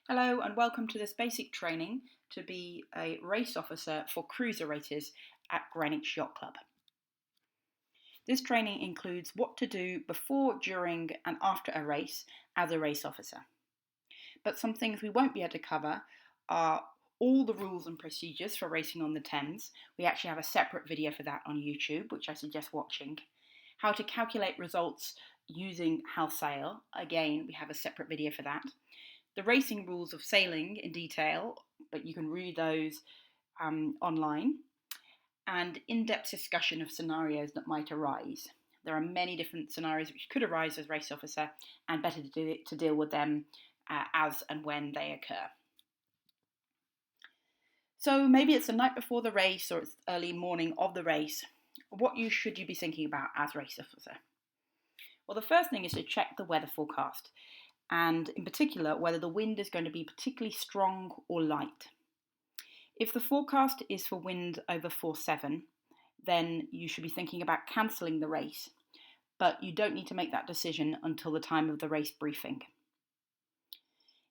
Hello and welcome to this basic training to be a race officer for cruiser races at Greenwich Yacht Club. This training includes what to do before, during and after a race as a race officer. But some things we won't be able to cover are all the rules and procedures for racing on the Thames. We actually have a separate video for that on YouTube, which I suggest watching. How to calculate results using house sail. Again, we have a separate video for that. The racing rules of sailing in detail, but you can read those online, and in-depth discussion of scenarios that might arise. There are many different scenarios which could arise as race officer, and better to deal with them as and when they occur. So maybe it's the night before the race or it's early morning of the race. What should you be thinking about as race officer? Well, the first thing is to check the weather forecast, and in particular whether the wind is going to be particularly strong or light. If the forecast is for wind over force 7, then you should be thinking about cancelling the race, but you don't need to make that decision until the time of the race briefing.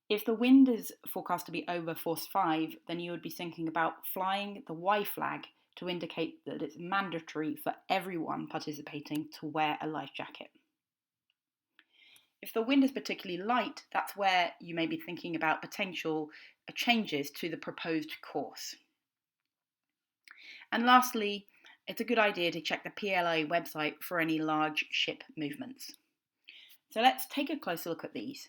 If the wind is forecast to be over force 5, then you would be thinking about flying the Y flag to indicate that it's mandatory for everyone participating to wear a life jacket. If the wind is particularly light, that's where you may be thinking about potential changes to the proposed course. And lastly, it's a good idea to check the PLA website for any large ship movements. So let's take a closer look at these.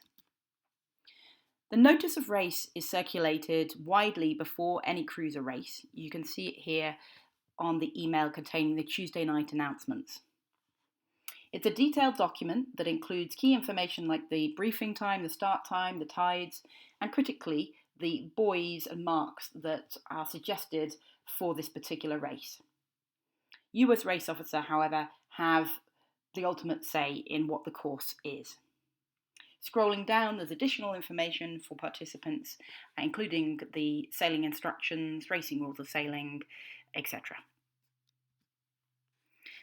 The notice of race is circulated widely before any cruiser race. You can see it here on the email containing the Tuesday night announcements. It's a detailed document that includes key information like the briefing time, the start time, the tides, and critically, the buoys and marks that are suggested for this particular race. You as race officer, however, have the ultimate say in what the course is. Scrolling down, there's additional information for participants, including the sailing instructions, racing rules of sailing, etc.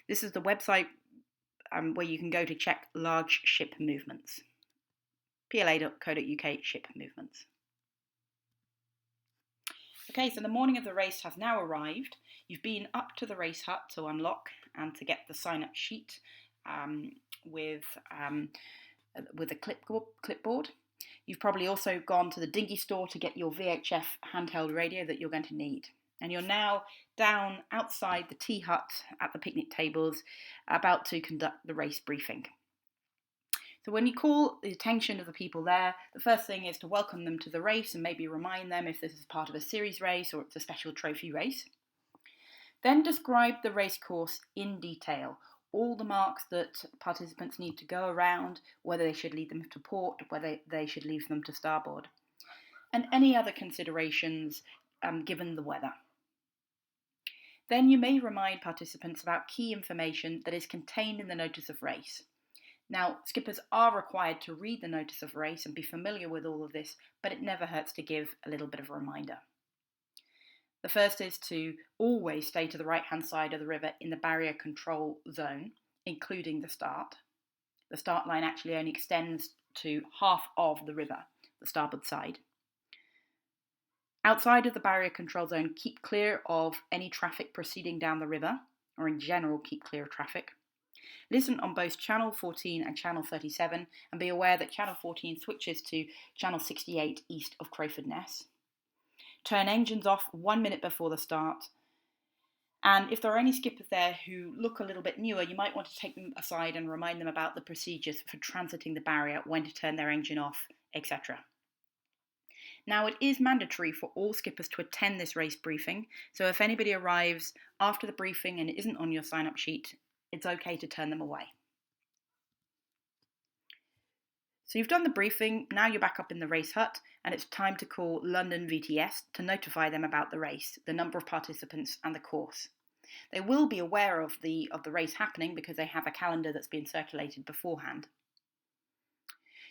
This is the website where you can go to check large ship movements. pla.co.uk ship movements. Okay, so the morning of the race has now arrived. You've been up to the race hut to unlock and to get the sign-up sheet with a clipboard. You've probably also gone to the dinghy store to get your VHF handheld radio that you're going to need. And you're now down outside the tea hut at the picnic tables, about to conduct the race briefing. So when you call the attention of the people there, the first thing is to welcome them to the race and maybe remind them if this is part of a series race or it's a special trophy race. Then describe the race course in detail, all the marks that participants need to go around, whether they should lead them to port, whether they should leave them to starboard, and any other considerations given the weather. Then you may remind participants about key information that is contained in the notice of race. Now, skippers are required to read the notice of race and be familiar with all of this, but it never hurts to give a little bit of a reminder. The first is to always stay to the right-hand side of the river in the barrier control zone, including the start. The start line actually only extends to half of the river, the starboard side. Outside of the barrier control zone, keep clear of any traffic proceeding down the river, or in general, keep clear of traffic. Listen on both channel 14 and channel 37, and be aware that channel 14 switches to channel 68 east of Crowford Ness. Turn engines off 1 minute before the start. And if there are any skippers there who look a little bit newer, you might want to take them aside and remind them about the procedures for transiting the barrier, when to turn their engine off, etc. Now, it is mandatory for all skippers to attend this race briefing, so if anybody arrives after the briefing and it isn't on your sign-up sheet, it's okay to turn them away. So you've done the briefing, now you're back up in the race hut, and it's time to call London VTS to notify them about the race, the number of participants and the course. They will be aware of the race happening because they have a calendar that's been circulated beforehand.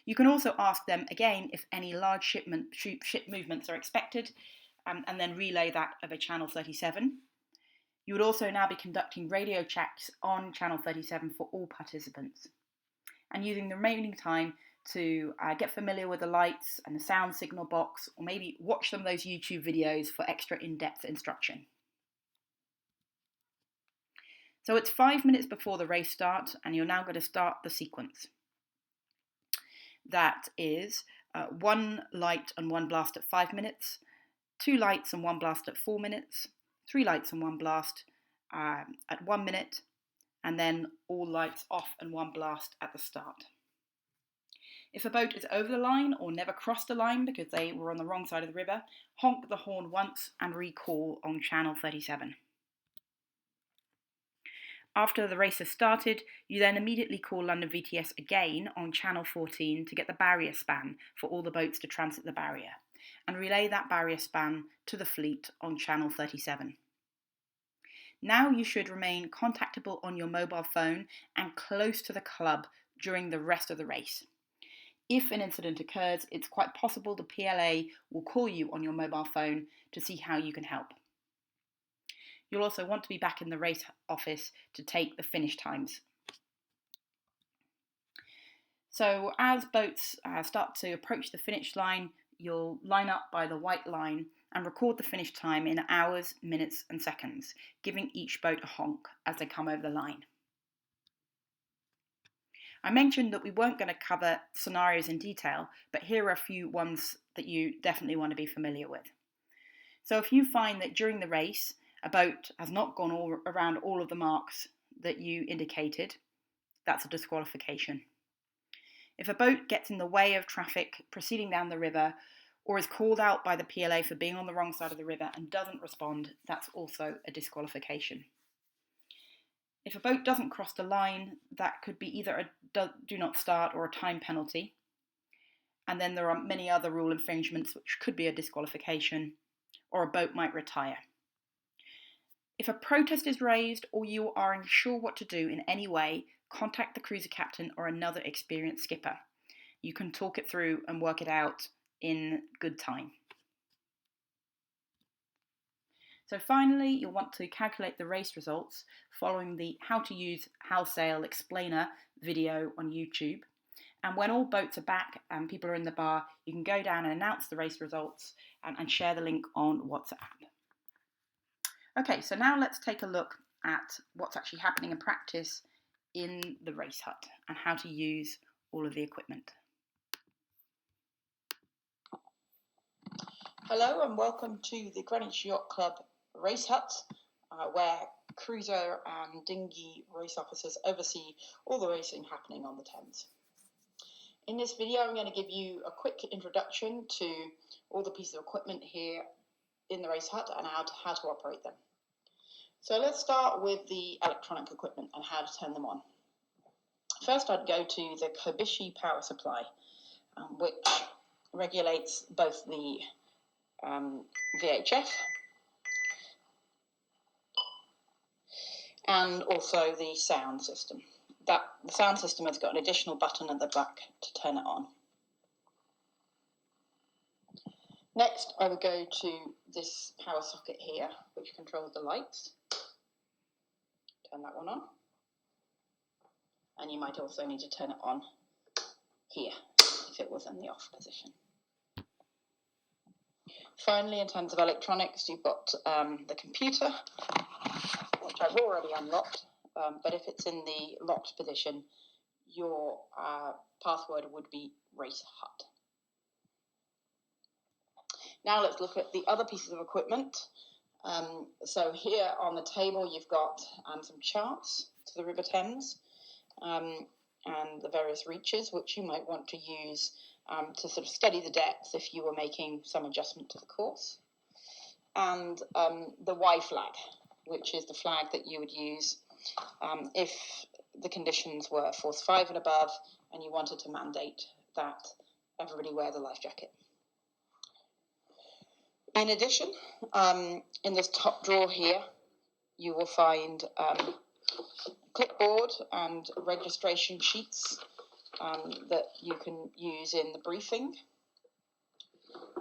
You can also ask them again if any large ship movements are expected, and then relay that over channel 37. You would also now be conducting radio checks on channel 37 for all participants. And using the remaining time to get familiar with the lights and the sound signal box, or maybe watch some of those YouTube videos for extra in-depth instruction. So it's 5 minutes before the race starts, and you're now going to start the sequence. That is 1 light and 1 blast at 5 minutes, 2 lights and 1 blast at 4 minutes, 3 lights and 1 blast at 1 minute, and then all lights off and 1 blast at the start. If a boat is over the line or never crossed the line because they were on the wrong side of the river, honk the horn once and recall on channel 37. After the race has started, you then immediately call London VTS again on channel 14 to get the barrier span for all the boats to transit the barrier, and relay that barrier span to the fleet on channel 37. Now you should remain contactable on your mobile phone and close to the club during the rest of the race. If an incident occurs, it's quite possible the PLA will call you on your mobile phone to see how you can help. You'll also want to be back in the race office to take the finish times. So as boats start to approach the finish line, you'll line up by the white line and record the finish time in hours, minutes and seconds, giving each boat a honk as they come over the line. I mentioned that we weren't going to cover scenarios in detail, but here are a few ones that you definitely want to be familiar with. So if you find that during the race, a boat has not gone around all of the marks that you indicated, that's a disqualification. If a boat gets in the way of traffic proceeding down the river, or is called out by the PLA for being on the wrong side of the river and doesn't respond, that's also a disqualification. If a boat doesn't cross the line, that could be either a do not start or a time penalty. And then there are many other rule infringements which could be a disqualification, or a boat might retire. If a protest is raised or you are unsure what to do in any way, contact the cruiser captain or another experienced skipper. You can talk it through and work it out in good time. So finally, you'll want to calculate the race results following the How to Use Hull Sail Explainer video on YouTube. And when all boats are back and people are in the bar, you can go down and announce the race results and share the link on WhatsApp. Okay, so now let's take a look at what's actually happening in practice in the race hut and how to use all of the equipment. Hello and welcome to the Greenwich Yacht Club race hut, where cruiser and dinghy race officers oversee all the racing happening on the Thames. In this video, I'm going to give you a quick introduction to all the pieces of equipment here in the race hut and how to operate them. So let's start with the electronic equipment and how to turn them on. First, I'd go to the Kobayashi power supply, which regulates both the VHF and also the sound system. The sound system has got an additional button at the back to turn it on. Next, I will go to this power socket here, which controls the lights. Turn that one on. And you might also need to turn it on here, if it was in the off position. Finally, in terms of electronics, you've got the computer, which I've already unlocked, but if it's in the locked position, your password would be race hut. Now let's look at the other pieces of equipment. So here on the table, you've got some charts to the River Thames and the various reaches, which you might want to use to sort of study the depth if you were making some adjustment to the course. And the Y flag, which is the flag that you would use if the conditions were force 5 and above and you wanted to mandate that everybody wear the life jacket. In addition, in this top drawer here, you will find clipboard and registration sheets that you can use in the briefing.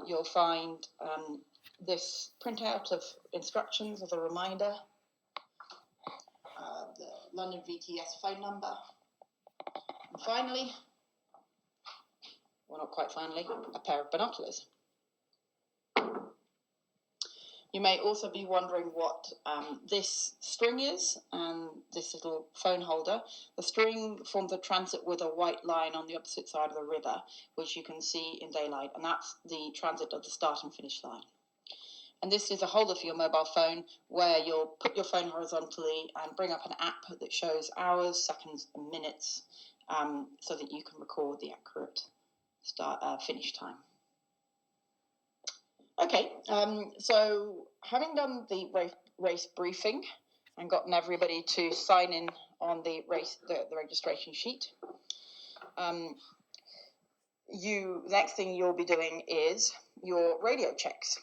You'll find this printout of instructions as a reminder, the London VTS phone number, and finally quite finally, a pair of binoculars. You may also be wondering what this string is, and this little phone holder. The string forms a transit with a white line on the opposite side of the river, which you can see in daylight, and that's the transit of the start and finish line. And this is a holder for your mobile phone where you'll put your phone horizontally and bring up an app that shows hours, seconds, and minutes, so that you can record the accurate finish time. Okay, so having done the race briefing and gotten everybody to sign in on the registration sheet, the next thing you'll be doing is your radio checks.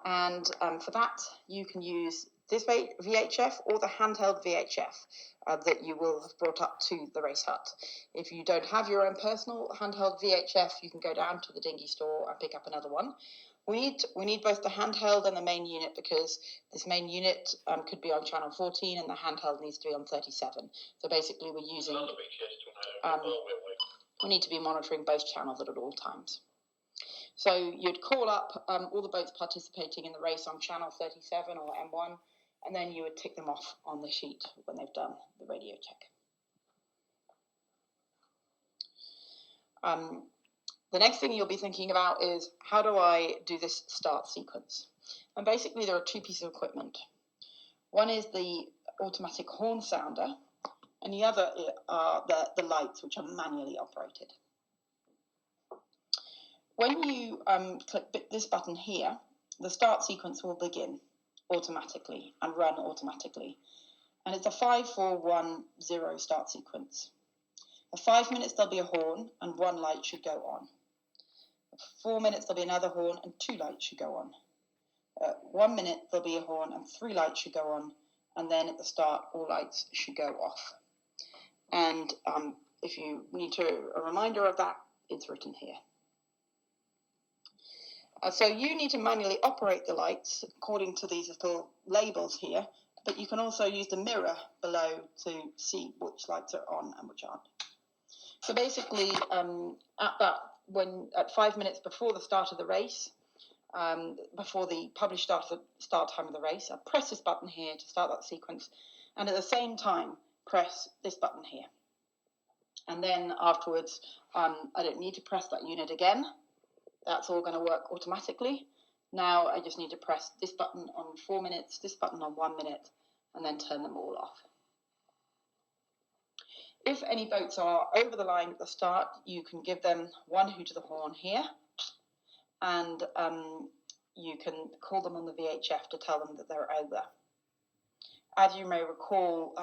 And for that, you can use this VHF or the handheld VHF that you will have brought up to the race hut. If you don't have your own personal handheld VHF, you can go down to the dinghy store and pick up another one. We need both the handheld and the main unit, because this main unit could be on channel 14 and the handheld needs to be on 37. So basically we're using, we need to be monitoring both channels at all times. So you'd call up all the boats participating in the race on channel 37 or M1, and then you would tick them off on the sheet when they've done the radio check. The next thing you'll be thinking about is, how do I do this start sequence? And basically there are two pieces of equipment. One is the automatic horn sounder, and the other are the lights, which are manually operated. When you click this button here, the start sequence will begin automatically and run automatically. And it's a 5-4-1-0 start sequence. For 5 minutes, there'll be a horn and one light should go on. For 4 minutes, there'll be another horn and 2 lights should go on. 1 minute, there'll be a horn and 3 lights should go on. And then at the start, all lights should go off. And if you need a reminder of that, it's written here. So you need to manually operate the lights according to these little labels here, but you can also use the mirror below to see which lights are on and which aren't. So basically, at 5 minutes before the start of the race, before the published start time of the race, I press this button here to start that sequence, and at the same time, press this button here. And then afterwards, I don't need to press that unit again. That's all going to work automatically. Now I just need to press this button on 4 minutes, this button on 1 minute, and then turn them all off. If any boats are over the line at the start, you can give them one hoot of the horn here, and you can call them on the VHF to tell them that they're over. As you may recall,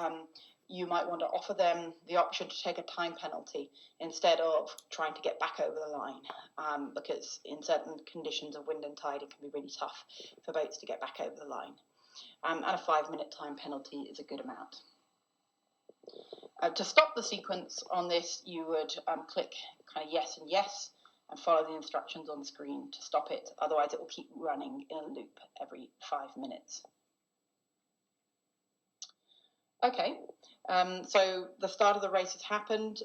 you might want to offer them the option to take a time penalty instead of trying to get back over the line, because in certain conditions of wind and tide, it can be really tough for boats to get back over the line. And a 5-minute time penalty is a good amount. To stop the sequence on this, you would click kind of yes and yes and follow the instructions on the screen to stop it. Otherwise, it will keep running in a loop every 5 minutes. Okay, so the start of the race has happened.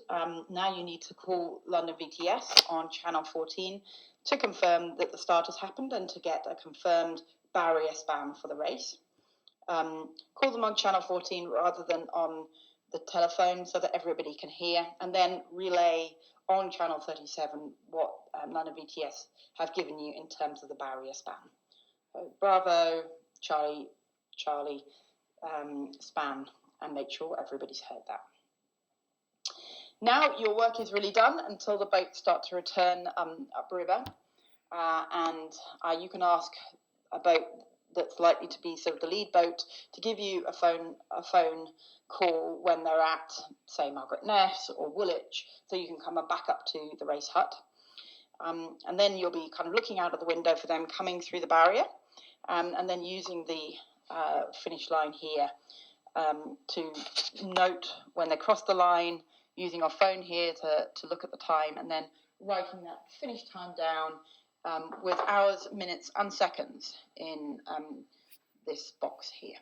Now you need to call London VTS on channel 14 to confirm that the start has happened and to get a confirmed barrier span for the race. Call them on channel 14 rather than on the telephone so that everybody can hear, and then relay on channel 37 what London VTS have given you in terms of the barrier span. So Bravo, Charlie, span, and make sure everybody's heard that. Now your work is really done until the boats start to return upriver, and you can ask a boat that's likely to be sort of the lead boat to give you a phone call when they're at, say, Margaret Ness or Woolwich, so you can come back up to the race hut. And then you'll be kind of looking out of the window for them coming through the barrier, and then using the finish line here to note when they cross the line, using our phone here to look at the time, and then writing that finish time down with hours, minutes, and seconds in this box here.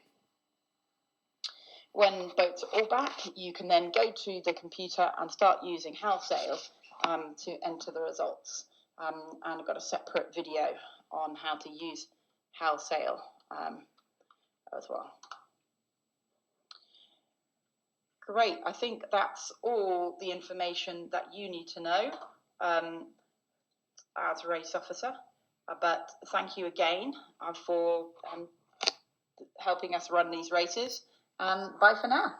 When boats are all back, you can then go to the computer and start using house sail to enter the results. And I've got a separate video on how to use Hal Sail as well. Great, I think that's all the information that you need to know as a race officer. But thank you again for helping us run these races. Bye for now.